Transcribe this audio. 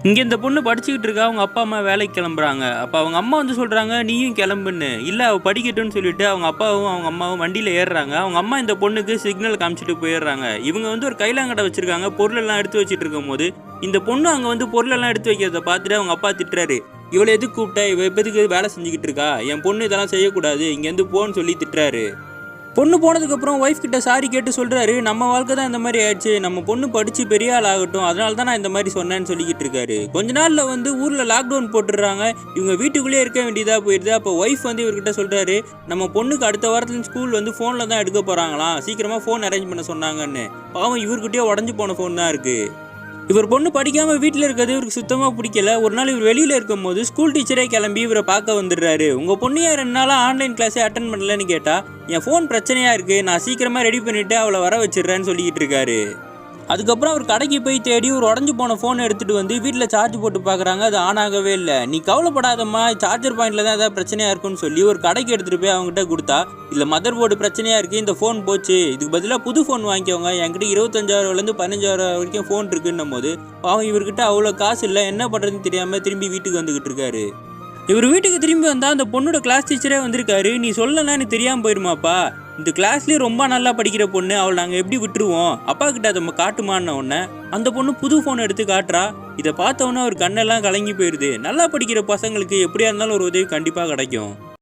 இங்கே இந்த பொண்ணு படிச்சுக்கிட்டு இருக்கா. அவங்க அப்பா அம்மா வேலைக்கு கிளம்புறாங்க. அப்போ அவங்க அம்மா வந்து சொல்கிறாங்க நீயும் கிளம்புன்னு. இல்லை அவள் படிக்கட்டும்னு சொல்லிட்டு அவங்க அப்பாவும் அவங்க அம்மாவும் வண்டியில் ஏறுறாங்க. அவங்க அம்மா இந்த பொண்ணுக்கு சிக்னல் காமிச்சிட்டு போயிடுறாங்க. இவங்க வந்து ஒரு கைலாங்கடை வச்சிருக்காங்க. பொருளெல்லாம் எடுத்து வச்சுட்டு இருக்கும் போது இந்த பொண்ணு அங்கே வந்து பொருளெல்லாம் எடுத்து வைக்கிறத பார்த்துட்டு அவங்க அப்பா திட்டுறாரு. இவளை எதுக்கு கூப்பிட்டா, இவ எதுக்கு வேலை செஞ்சுக்கிட்டு இருக்கா, என் பொண்ணு இதெல்லாம் செய்யக்கூடாது, இங்கேருந்து போன்னு சொல்லி திட்டுறாரு. பொண்ணு போனதுக்கப்புறம் ஒய்ஃப் கிட்ட சாரி கேட்டு சொல்கிறாரு, நம்ம வாழ்க்கை தான் இந்த மாதிரி ஆயிடுச்சு, நம்ம பொண்ணு படித்து பெரிய ஆள் ஆகட்டும், அதனால தான் நான் இந்த மாதிரி சொன்னேன்னு சொல்லிக்கிட்டு இருக்காரு. கொஞ்ச நாளில் வந்து ஊரில் லாக்டவுன் போட்டுடுறாங்க. இவங்க வீட்டுக்குள்ளேயே இருக்க வேண்டியதாக போயிடுது. அப்போ ஒய்ஃப் வந்து இவர்கிட்ட சொல்கிறாரு, நம்ம பொண்ணுக்கு அடுத்த வாரத்துல ஸ்கூல் வந்து ஃபோனில் தான் எடுக்க போகிறாங்களாம், சீக்கிரமாக ஃபோன் அரேஞ்ச் பண்ண சொன்னாங்கன்னு. பாவம் இவர்கிட்டயே உடஞ்சி போன ஃபோன் தான் இருக்குது. இவர் பொண்ணு படிக்காமல் வீட்டில் இருக்கிறது இவருக்கு சுத்தமாக பிடிக்கல. ஒரு நாள் இவர் வெளியில் இருக்கும்போது ஸ்கூல் டீச்சரே கிளம்பி இவரை பார்க்க வந்துடுறாரு. உங்கள் பொண்ணு 2 நாளாக ஆன்லைன் கிளாஸே அட்டன் பண்ணலன்னு கேட்டால், என் ஃபோன் பிரச்சனையாக இருக்குது, நான் சீக்கிரமாக ரெடி பண்ணிவிட்டு அவளை வர வச்சிடுறேன்னு சொல்லிக்கிட்டு இருக்காரு. அதுக்கப்புறம் அவர் கடைக்கு போய் தேடி ஒரு உடஞ்சி போன ஃபோனை எடுத்துகிட்டு வந்து வீட்டில் சார்ஜ் போட்டு பார்க்குறாங்க. அது ஆன் ஆகவே இல்லை. நீ கவலைப்படாதம்மா, சார்ஜர் பாயிண்டில் தான் ஏதாவது பிரச்சனையாக இருக்குன்னு சொல்லி ஒரு கடைக்கு எடுத்துகிட்டு போய் அவங்ககிட்ட கொடுத்தா, இல்லை மதர் போர்டு பிரச்சனையாக இருக்குது, இந்த ஃபோன் போச்சு, இதுக்கு பதிலாக புது ஃபோன் வாங்கிக்கோங்க, என்கிட்ட 25,000 15,000 வரைக்கும் ஃபோன் இருக்குன்னும் போது அவன் இவர்கிட்ட அவ்வளோ காசு இல்லை, என்ன பண்ணுறதுன்னு தெரியாமல் திரும்பி வீட்டுக்கு வந்துக்கிட்டு இருக்காரு. இவர் வீட்டுக்கு திரும்பி வந்தால் அந்த பொண்ணோட கிளாஸ் டீச்சரே வந்திருக்காரு. நீ சொல்லலாம் எனக்கு தெரியாமல் போயிடுமாப்பா, இந்த கிளாஸ்லேயே ரொம்ப நல்லா படிக்கிற பொண்ணு, அவளை நாங்கள் எப்படி விட்டுருவோம், அப்பா கிட்ட அதை நம்ம காட்டுமான்னு உடனே அந்த பொண்ணு புது ஃபோன் எடுத்து காட்டுறா. இதை பார்த்தவொன்னே அவர் கண்ணெல்லாம் கலங்கி போயிடுது. நல்லா படிக்கிற பசங்களுக்கு எப்படியா இருந்தாலும் ஒரு உதவி கண்டிப்பாக கிடைக்கும்.